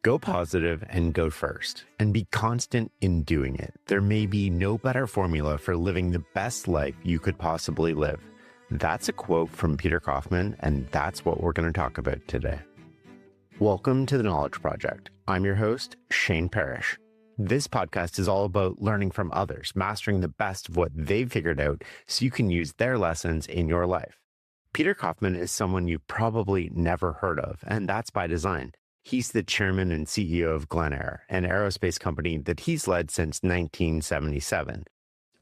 Go positive and go first, and be constant in doing it. There may be no better formula for living the best life you could possibly live. That's a quote from Peter Kaufman, and that's what we're going to talk about today. Welcome to the Knowledge Project. I'm your host, Shane Parrish. This podcast is all about learning from others, mastering the best of what they've figured out so you can use their lessons in your life. Peter Kaufman is someone you've probably never heard of, and that's by design. He's the chairman and CEO of GlenAir, an aerospace company that he's led since 1977.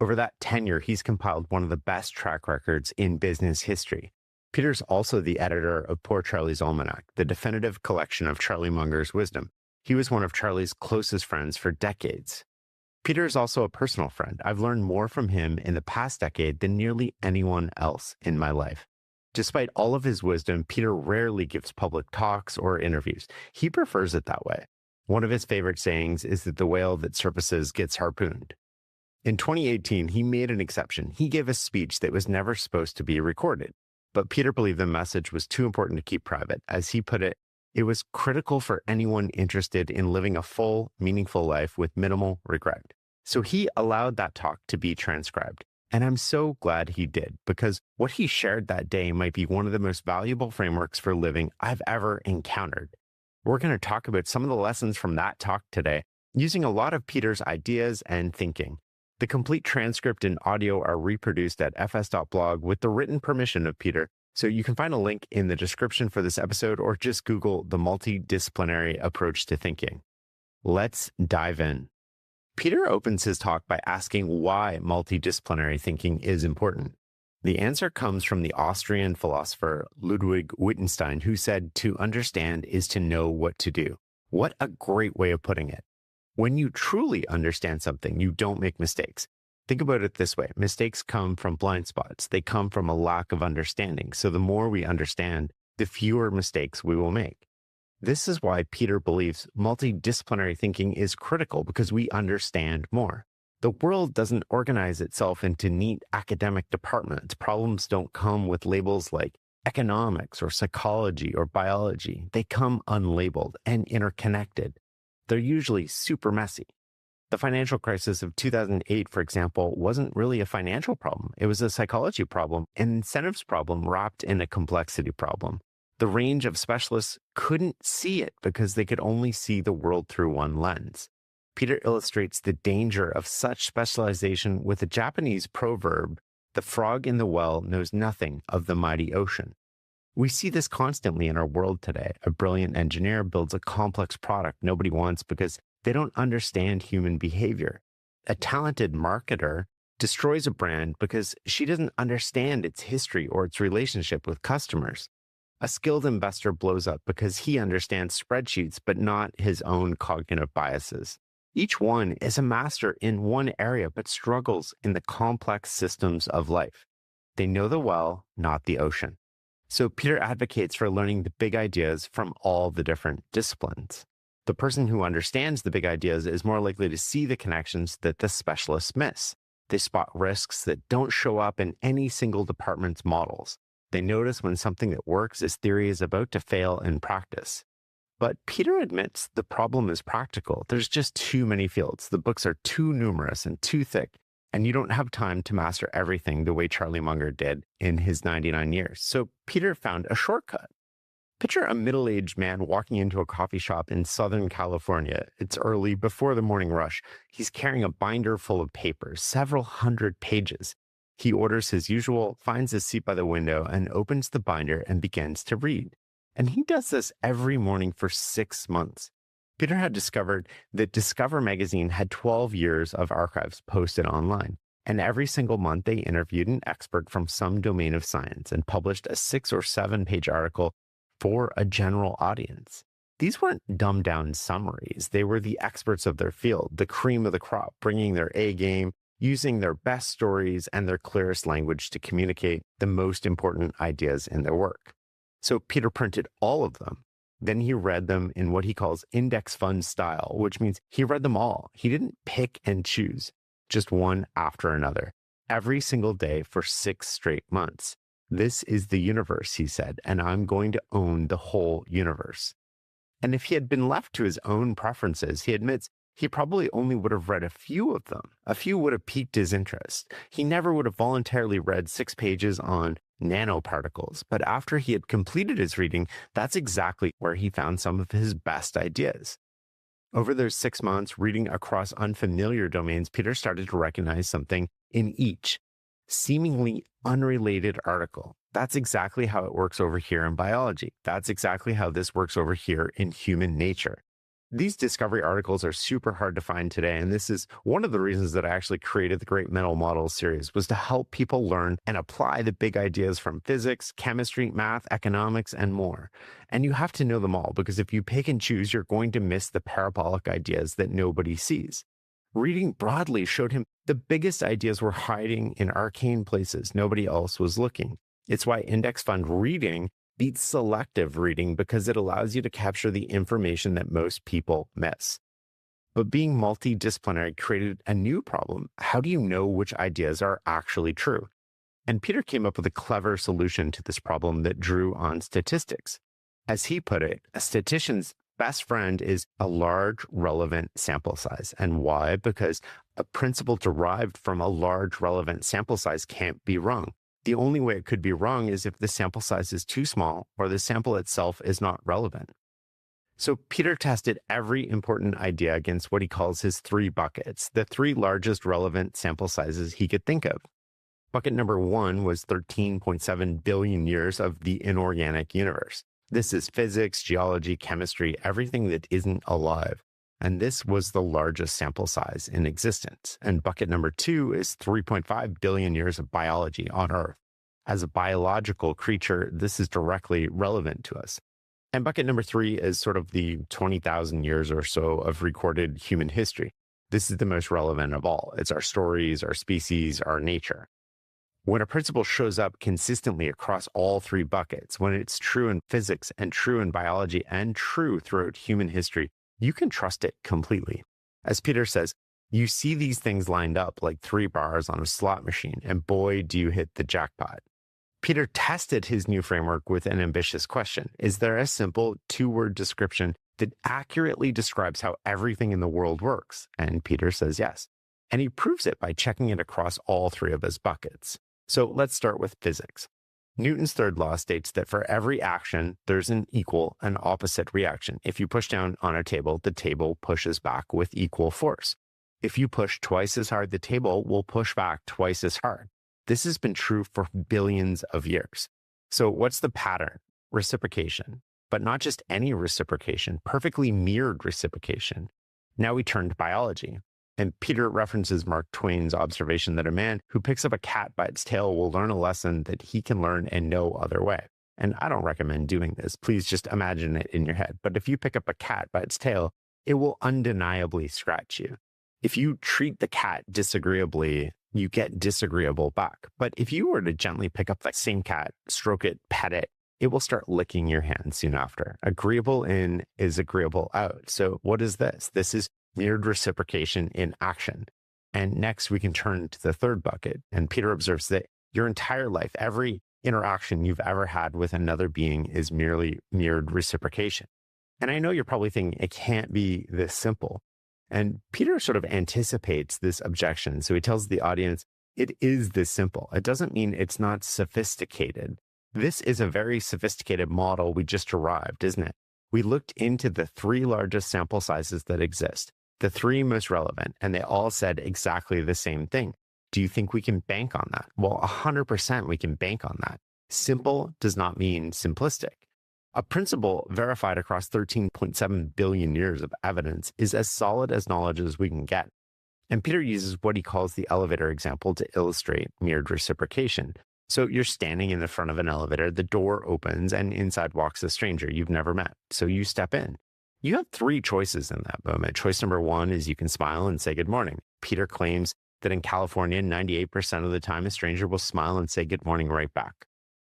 Over that tenure, he's compiled one of the best track records in business history. Peter's also the editor of Poor Charlie's Almanack, the definitive collection of Charlie Munger's wisdom. He was one of Charlie's closest friends for decades. Peter is also a personal friend. I've learned more from him in the past decade than nearly anyone else in my life. Despite all of his wisdom, Peter rarely gives public talks or interviews. He prefers it that way. One of his favorite sayings is that the whale that surfaces gets harpooned. In 2018, he made an exception. He gave a speech that was never supposed to be recorded. But Peter believed the message was too important to keep private. As he put it, it was critical for anyone interested in living a full, meaningful life with minimal regret. So he allowed that talk to be transcribed. And I'm so glad he did, because what he shared that day might be one of the most valuable frameworks for living I've ever encountered. We're going to talk about some of the lessons from that talk today, using a lot of Peter's ideas and thinking. The complete transcript and audio are reproduced at fs.blog with the written permission of Peter, so you can find a link in the description for this episode or just Google the multidisciplinary approach to thinking. Let's dive in. Peter opens his talk by asking why multidisciplinary thinking is important. The answer comes from the Austrian philosopher Ludwig Wittgenstein, who said, "To understand is to know what to do." What a great way of putting it. When you truly understand something, you don't make mistakes. Think about it this way. Mistakes come from blind spots. They come from a lack of understanding. So the more we understand, the fewer mistakes we will make. This is why Peter believes multidisciplinary thinking is critical, because we understand more. The world doesn't organize itself into neat academic departments. Problems don't come with labels like economics or psychology or biology. They come unlabeled and interconnected. They're usually super messy. The financial crisis of 2008, for example, wasn't really a financial problem. It was a psychology problem, an incentives problem wrapped in a complexity problem. The range of specialists couldn't see it because they could only see the world through one lens. Peter illustrates the danger of such specialization with a Japanese proverb, "The frog in the well knows nothing of the mighty ocean." We see this constantly in our world today. A brilliant engineer builds a complex product nobody wants because they don't understand human behavior. A talented marketer destroys a brand because she doesn't understand its history or its relationship with customers. A skilled investor blows up because he understands spreadsheets, but not his own cognitive biases. Each one is a master in one area, but struggles in the complex systems of life. They know the well, not the ocean. So Peter advocates for learning the big ideas from all the different disciplines. The person who understands the big ideas is more likely to see the connections that the specialists miss. They spot risks that don't show up in any single department's models. They notice when something that works as theory is about to fail in practice. But Peter admits the problem is practical. There's just too many fields. The books are too numerous and too thick, and you don't have time to master everything the way Charlie Munger did in his 99 years. So Peter found a shortcut. Picture a middle-aged man walking into a coffee shop in Southern California. It's early, before the morning rush. He's carrying a binder full of papers, several hundred pages. He orders his usual, finds a seat by the window, and opens the binder and begins to read. And he does this every morning for 6 months. Peter had discovered that Discover magazine had 12 years of archives posted online. And every single month, they interviewed an expert from some domain of science and published a 6 or 7 page article for a general audience. These weren't dumbed down summaries. They were the experts of their field, the cream of the crop, bringing their A game, using their best stories and their clearest language to communicate the most important ideas in their work. So Peter printed all of them. Then he read them in what he calls index fund style, which means he read them all. He didn't pick and choose, just one after another, every single day for 6 straight months. This is the universe, he said, and I'm going to own the whole universe. And if he had been left to his own preferences, he admits he probably only would have read a few of them. A few would have piqued his interest. He never would have voluntarily read 6 pages on nanoparticles. But after he had completed his reading, that's exactly where he found some of his best ideas. Over those 6 months, reading across unfamiliar domains, Peter started to recognize something in each seemingly unrelated article. That's exactly how it works over here in biology. That's exactly how this works over here in human nature. These discovery articles are super hard to find today, and this is one of the reasons that I actually created the Great Mental Models series, was to help people learn and apply the big ideas from physics, chemistry, math, economics, and more. And you have to know them all, because if you pick and choose, you're going to miss the parabolic ideas that nobody sees. Reading broadly showed him the biggest ideas were hiding in arcane places nobody else was looking. It's why index fund reading beats selective reading, because it allows you to capture the information that most people miss. But being multidisciplinary created a new problem. How do you know which ideas are actually true? And Peter came up with a clever solution to this problem that drew on statistics. As he put it, a statistician's best friend is a large relevant sample size. And why? Because a principle derived from a large relevant sample size can't be wrong. The only way it could be wrong is if the sample size is too small or the sample itself is not relevant. So Peter tested every important idea against what he calls his 3 buckets, the 3 largest relevant sample sizes he could think of. Bucket number 1 was 13.7 billion years of the inorganic universe. This is physics, geology, chemistry, everything that isn't alive. And this was the largest sample size in existence. And bucket number 2 is 3.5 billion years of biology on Earth. As a biological creature, this is directly relevant to us. And bucket number 3 is sort of the 20,000 years or so of recorded human history. This is the most relevant of all. It's our stories, our species, our nature. When a principle shows up consistently across all 3 buckets, when it's true in physics and true in biology and true throughout human history, you can trust it completely. As Peter says, you see these things lined up like 3 bars on a slot machine, and boy, do you hit the jackpot. Peter tested his new framework with an ambitious question. Is there a simple 2-word description that accurately describes how everything in the world works? And Peter says yes. And he proves it by checking it across all 3 of his buckets. So let's start with physics. Newton's third law states that for every action, there's an equal and opposite reaction. If you push down on a table, the table pushes back with equal force. If you push twice as hard, the table will push back twice as hard. This has been true for billions of years. So what's the pattern? Reciprocation. But not just any reciprocation, perfectly mirrored reciprocation. Now we turn to biology. And Peter references Mark Twain's observation that a man who picks up a cat by its tail will learn a lesson that he can learn in no other way. And I don't recommend doing this. Please just imagine it in your head. But if you pick up a cat by its tail, it will undeniably scratch you. If you treat the cat disagreeably, you get disagreeable back. But if you were to gently pick up that same cat, stroke it, pet it, it will start licking your hand soon after. Agreeable in is agreeable out. So what is this? This is mirrored reciprocation in action. And next we can turn to the third bucket. And Peter observes that your entire life, every interaction you've ever had with another being is merely mirrored reciprocation. And I know you're probably thinking it can't be this simple. And Peter sort of anticipates this objection. So he tells the audience, it is this simple. It doesn't mean it's not sophisticated. This is a very sophisticated model we just derived, isn't it? We looked into the 3 largest sample sizes that exist, the 3 most relevant, and they all said exactly the same thing. Do you think we can bank on that? Well, 100% we can bank on that. Simple does not mean simplistic. A principle verified across 13.7 billion years of evidence is as solid as knowledge as we can get. And Peter uses what he calls the elevator example to illustrate mirrored reciprocation. So you're standing in the front of an elevator, the door opens, and inside walks a stranger you've never met. So you step in. You have 3 choices in that moment. Choice number 1 is you can smile and say good morning. Peter claims that in California, 98% of the time, a stranger will smile and say good morning right back.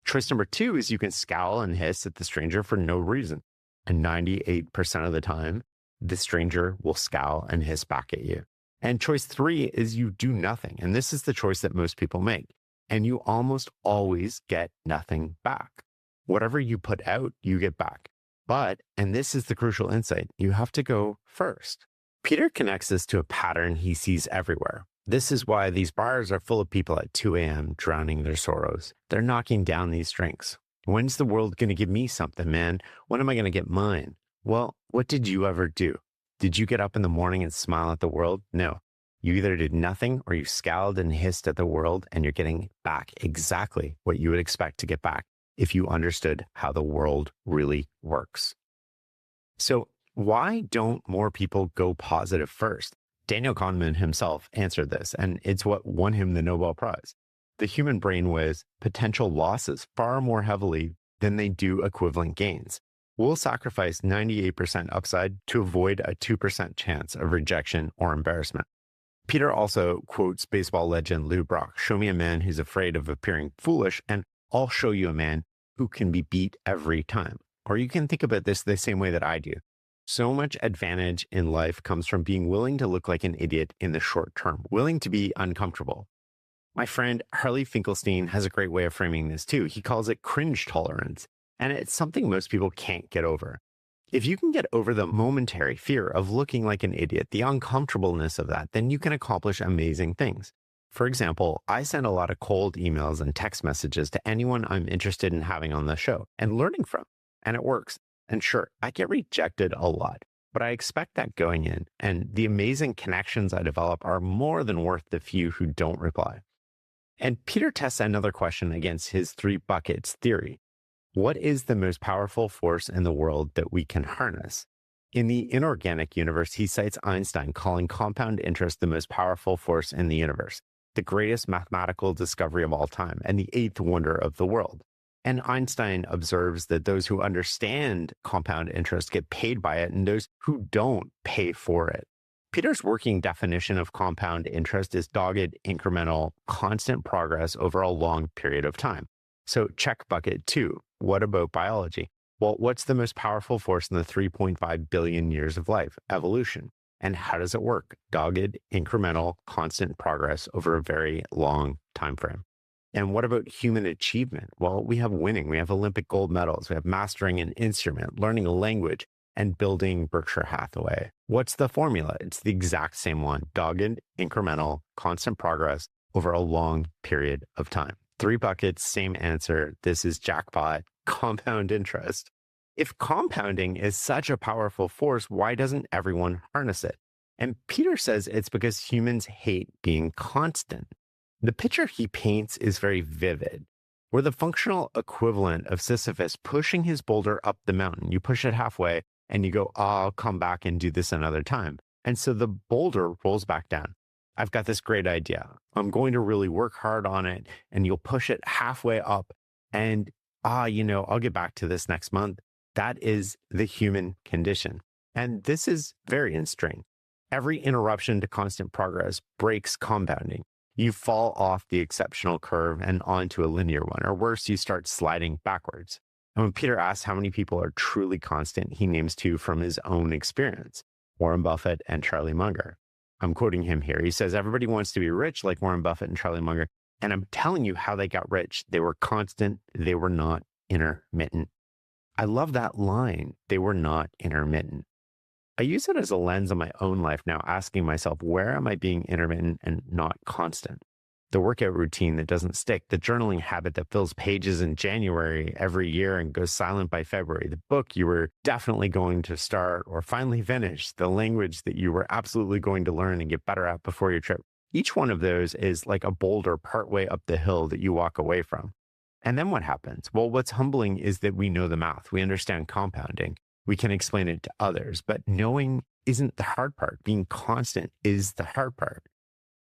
Choice number 2 is you can scowl and hiss at the stranger for no reason. And 98% of the time, the stranger will scowl and hiss back at you. And choice 3 is you do nothing. And this is the choice that most people make. And you almost always get nothing back. Whatever you put out, you get back. But, and this is the crucial insight, you have to go first. Peter connects this to a pattern he sees everywhere. This is why these bars are full of people at 2 a.m. drowning their sorrows. They're knocking down these drinks. When's the world going to give me something, man? When am I going to get mine? Well, what did you ever do? Did you get up in the morning and smile at the world? No. You either did nothing or you scowled and hissed at the world, and you're getting back exactly what you would expect to get back if you understood how the world really works. So why don't more people go positive first? Daniel Kahneman himself answered this, and it's what won him the Nobel Prize. The human brain weighs potential losses far more heavily than they do equivalent gains. We'll sacrifice 98% upside to avoid a 2% chance of rejection or embarrassment. Peter also quotes baseball legend Lou Brock, "Show me a man who's afraid of appearing foolish, and I'll show you a man who can be beat every time." Or you can think about this the same way that I do. So much advantage in life comes from being willing to look like an idiot in the short term, willing to be uncomfortable. My friend Harley Finkelstein has a great way of framing this too. He calls it cringe tolerance, and it's something most people can't get over. If you can get over the momentary fear of looking like an idiot, the uncomfortableness of that, then you can accomplish amazing things. For example, I send a lot of cold emails and text messages to anyone I'm interested in having on the show and learning from, and it works. And sure, I get rejected a lot, but I expect that going in, and the amazing connections I develop are more than worth the few who don't reply. And Peter tests another question against his 3 buckets theory. What is the most powerful force in the world that we can harness? In the inorganic universe, he cites Einstein calling compound interest the most powerful force in the universe, the greatest mathematical discovery of all time, and the 8th wonder of the world. And Einstein observes that those who understand compound interest get paid by it, and those who don't pay for it. Peter's working definition of compound interest is dogged, incremental, constant progress over a long period of time. So check bucket 2. What about biology? Well, what's the most powerful force in the 3.5 billion years of life? Evolution. And how does it work? Dogged, incremental, constant progress over a very long time frame. And what about human achievement? Well, we have winning. We have Olympic gold medals. We have mastering an instrument, learning a language, and building Berkshire Hathaway. What's the formula? It's the exact same one. Dogged, incremental, constant progress over a long period of time. 3 buckets, same answer. This is jackpot, compound interest. If compounding is such a powerful force, why doesn't everyone harness it? And Peter says it's because humans hate being constant. The picture he paints is very vivid. We're the functional equivalent of Sisyphus pushing his boulder up the mountain. You push it halfway and you go, I'll come back and do this another time. And so the boulder rolls back down. I've got this great idea. I'm going to really work hard on it, and you'll push it halfway up and, I'll get back to this next month. That is the human condition. And this is very strange. Every interruption to constant progress breaks compounding. You fall off the exceptional curve and onto a linear one, or worse, you start sliding backwards. And when Peter asks how many people are truly constant, he names 2 from his own experience, Warren Buffett and Charlie Munger. I'm quoting him here. He says, everybody wants to be rich like Warren Buffett and Charlie Munger. And I'm telling you how they got rich. They were constant. They were not intermittent. I love that line. They were not intermittent. I use it as a lens on my own life now, asking myself, where am I being intermittent and not constant? The workout routine that doesn't stick, the journaling habit that fills pages in January every year and goes silent by February, the book you were definitely going to start or finally finish, the language that you were absolutely going to learn and get better at before your trip. Each one of those is like a boulder partway up the hill that you walk away from. And then what happens? Well, what's humbling is that we know the math. We understand compounding. We can explain it to others, but knowing isn't the hard part. Being constant is the hard part.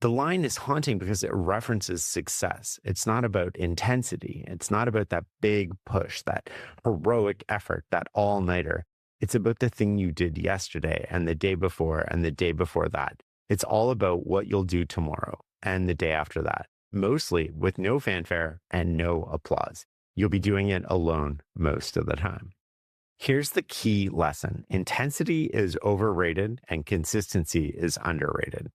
The line is haunting because it references success. It's not about intensity. It's not about that big push, that heroic effort, that all-nighter. It's about the thing you did yesterday and the day before and the day before that. It's all about what you'll do tomorrow and the day after that, mostly with no fanfare and no applause. You'll be doing it alone most of the time. Here's the key lesson. Intensity is overrated and consistency is underrated.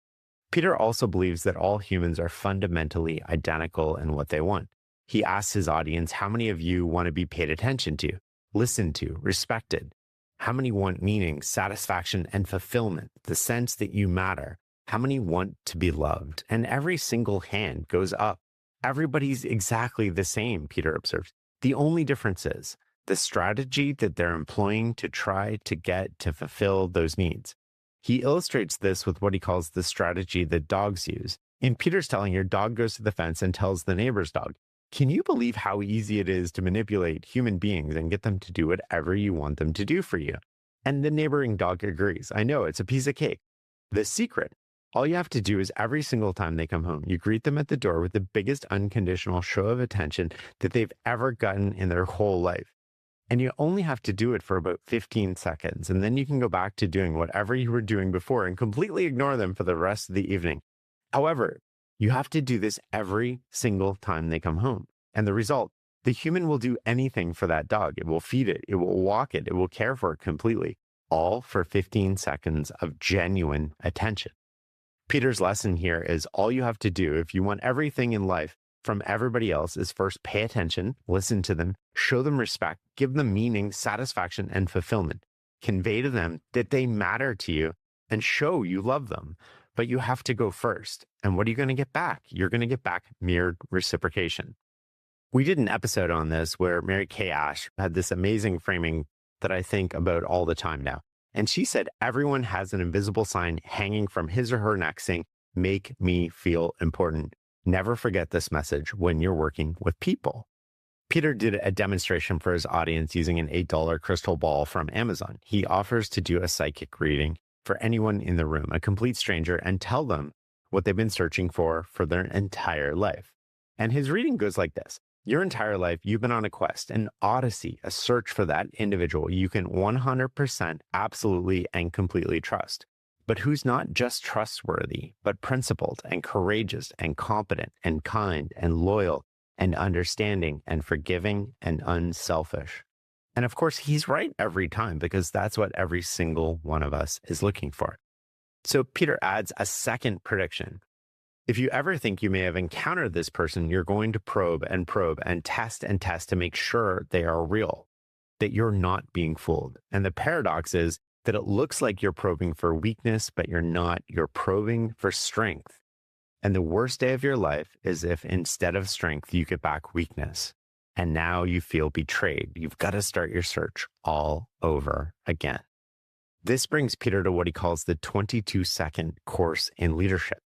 Peter also believes that all humans are fundamentally identical in what they want. He asks his audience, how many of you want to be paid attention to? listened to, respected? How many want meaning, satisfaction, and fulfillment, the sense that you matter? How many want to be loved? And every single hand goes up. Everybody's exactly the same, Peter observes. The only difference is the strategy that they're employing to try to get to fulfill those needs. He illustrates this with what he calls the strategy that dogs use. In Peter's telling, your dog goes to the fence and tells the neighbor's dog, can you believe how easy it is to manipulate human beings and get them to do whatever you want them to do for you? And the neighboring dog agrees. I know, it's a piece of cake. The secret, all you have to do is every single time they come home, you greet them at the door with the biggest unconditional show of attention that they've ever gotten in their whole life. And you only have to do it for about 15 seconds. And then you can go back to doing whatever you were doing before and completely ignore them for the rest of the evening. However, you have to do this every single time they come home. And the result, the human will do anything for that dog. It will feed it. It will walk it. It will care for it completely, all for 15 seconds of genuine attention. Peter's lesson here is all you have to do if you want everything in life from everybody else is first pay attention, listen to them, show them respect, give them meaning, satisfaction, and fulfillment. Convey to them that they matter to you and show you love them. But you have to go first. And what are you going to get back? You're going to get back mirrored reciprocation. We did an episode on this where Mary Kay Ash had this amazing framing that I think about all the time now. And she said, everyone has an invisible sign hanging from his or her neck saying, make me feel important. Never forget this message when you're working with people. Peter did a demonstration for his audience using an $8 crystal ball from Amazon. He offers to do a psychic reading for anyone in the room, a complete stranger, and tell them what they've been searching for their entire life. And his reading goes like this. Your entire life, you've been on a quest, an odyssey, a search for that individual you can 100% absolutely and completely trust. But who's not just trustworthy, but principled and courageous and competent and kind and loyal and understanding and forgiving and unselfish. And of course, he's right every time because that's what every single one of us is looking for. So Peter adds a second prediction. If you ever think you may have encountered this person, you're going to probe and test to make sure they are real, that you're not being fooled. And the paradox is that it looks like you're probing for weakness, but you're not. You're probing for strength. And the worst day of your life is if instead of strength, you get back weakness. And now you feel betrayed. You've got to start your search all over again. This brings Peter to what he calls the 22-second course in leadership.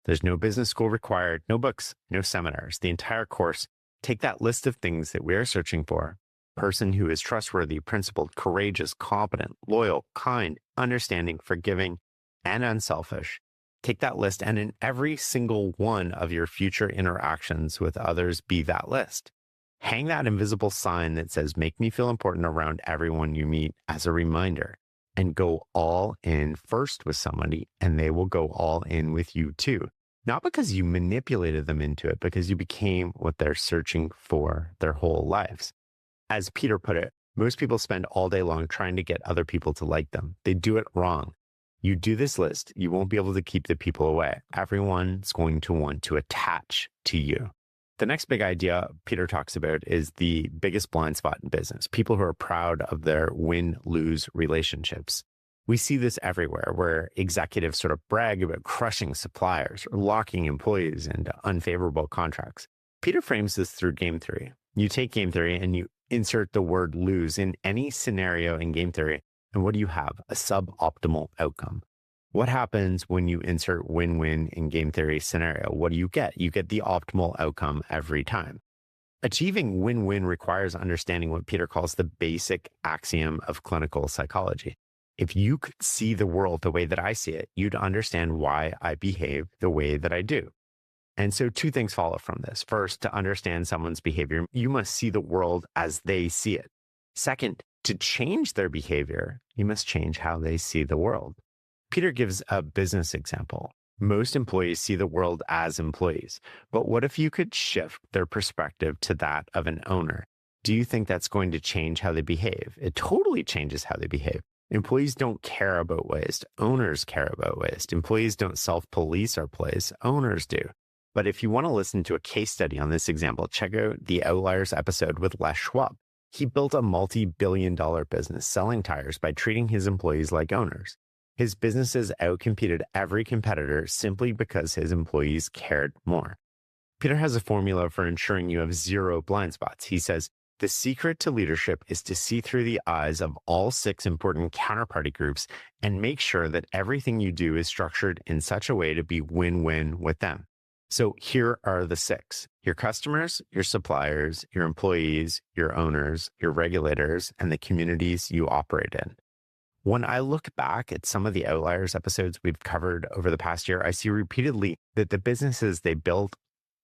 There's no business school required, no books, no seminars. The entire course, take that list of things that we are searching for. Person who is trustworthy, principled, courageous, competent, loyal, kind, understanding, forgiving, and unselfish. Take that list and in every single one of your future interactions with others, be that list. Hang that invisible sign that says, make me feel important around everyone you meet as a reminder, and go all in first with somebody and they will go all in with you too. Not because you manipulated them into it, because you became what they're searching for their whole lives. As Peter put it, most people spend all day long trying to get other people to like them. They do it wrong. You do this list, you won't be able to keep the people away. Everyone's going to want to attach to you. The next big idea Peter talks about is the biggest blind spot in business. People who are proud of their win-lose relationships. We see this everywhere where executives sort of brag about crushing suppliers or locking employees into unfavorable contracts. Peter frames this through game theory. You take game theory and you insert the word lose in any scenario in game theory. And what do you have? A suboptimal outcome. What happens when you insert win-win in game theory scenario? What do you get? You get the optimal outcome every time. Achieving win-win requires understanding what Peter calls the basic axiom of clinical psychology. If you could see the world the way that I see it, you'd understand why I behave the way that I do. And so two things follow from this. First, to understand someone's behavior, you must see the world as they see it. Second, to change their behavior, you must change how they see the world. Peter gives a business example. Most employees see the world as employees, but what if you could shift their perspective to that of an owner? Do you think that's going to change how they behave? It totally changes how they behave. Employees don't care about waste. Owners care about waste. Employees don't self-police our place. Owners do. But if you want to listen to a case study on this example, check out the Outliers episode with Les Schwab. He built a multi-billion-dollar business selling tires by treating his employees like owners. His businesses outcompeted every competitor simply because his employees cared more. Peter has a formula for ensuring you have zero blind spots. He says, the secret to leadership is to see through the eyes of all 6 important counterparty groups and make sure that everything you do is structured in such a way to be win-win with them. So here are the 6: your customers, your suppliers, your employees, your owners, your regulators, and the communities you operate in. When I look back at some of the Outliers episodes we've covered over the past year, I see repeatedly that the businesses they built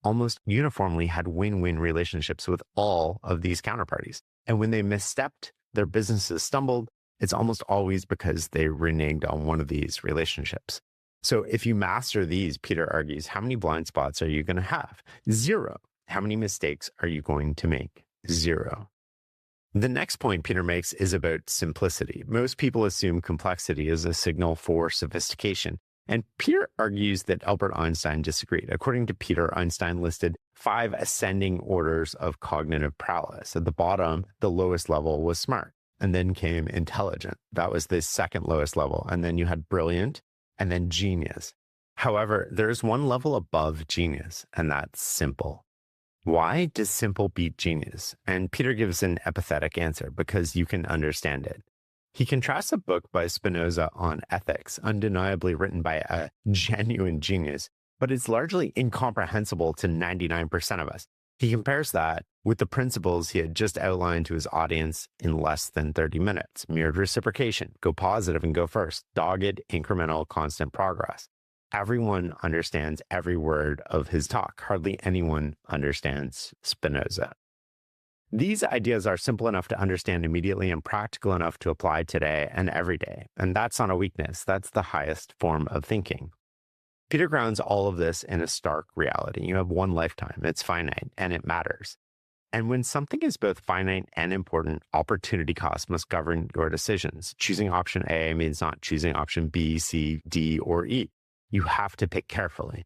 almost uniformly had win-win relationships with all of these counterparties. And when they misstepped, their businesses stumbled, it's almost always because they reneged on one of these relationships. So if you master these, Peter argues, how many blind spots are you going to have? 0. How many mistakes are you going to make? 0. The next point Peter makes is about simplicity. Most people assume complexity is a signal for sophistication. And Peter argues that Albert Einstein disagreed. According to Peter, Einstein listed 5 ascending orders of cognitive prowess. At the bottom, the lowest level was smart, and then came intelligent. That was the second lowest level. And then you had brilliant, and then genius. However, there's one level above genius, and that's simple. Why does simple beat genius? And Peter gives an empathetic answer, because you can understand it. He contrasts a book by Spinoza on ethics, undeniably written by a genuine genius, but it's largely incomprehensible to 99% of us. He compares that with the principles he had just outlined to his audience in less than 30 minutes. Mirrored reciprocation, go positive and go first, dogged, incremental, constant progress. Everyone understands every word of his talk. Hardly anyone understands Spinoza. These ideas are simple enough to understand immediately and practical enough to apply today and every day. And that's not a weakness. That's the highest form of thinking. Peter grounds all of this in a stark reality. You have one lifetime. It's finite and it matters. And when something is both finite and important, opportunity cost must govern your decisions. Choosing option A means not choosing option B, C, D, or E. You have to pick carefully.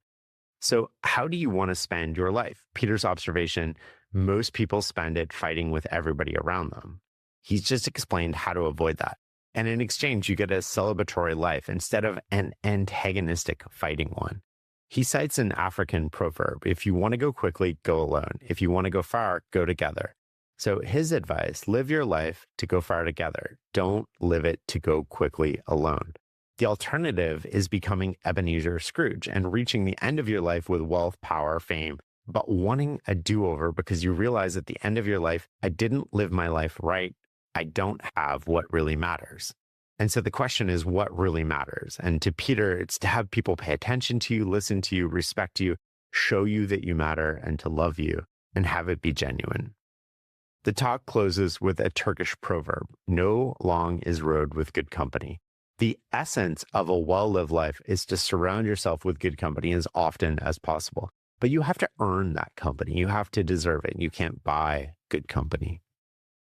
So how do you want to spend your life? Peter's observation, most people spend it fighting with everybody around them. He's just explained how to avoid that. And in exchange, you get a celebratory life instead of an antagonistic fighting one. He cites an African proverb, if you want to go quickly, go alone. If you want to go far, go together. So his advice, live your life to go far together. Don't live it to go quickly alone. The alternative is becoming Ebenezer Scrooge and reaching the end of your life with wealth, power, fame, but wanting a do-over because you realize at the end of your life, I didn't live my life right. I don't have what really matters. And so the question is, what really matters? And to Peter, it's to have people pay attention to you, listen to you, respect you, show you that you matter, and to love you, and have it be genuine. The talk closes with a Turkish proverb, no long is road with good company. The essence of a well-lived life is to surround yourself with good company as often as possible. But you have to earn that company. You have to deserve it. You can't buy good company.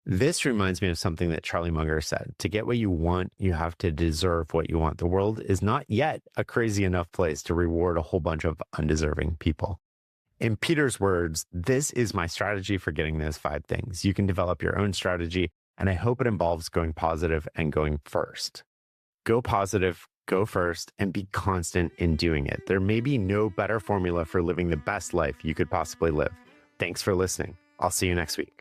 This reminds me of something that Charlie Munger said. To get what you want, you have to deserve what you want. The world is not yet a crazy enough place to reward a whole bunch of undeserving people. In Peter's words, this is my strategy for getting those 5 things. You can develop your own strategy, and I hope it involves going positive and going first. Go positive, go first, and be constant in doing it. There may be no better formula for living the best life you could possibly live. Thanks for listening. I'll see you next week.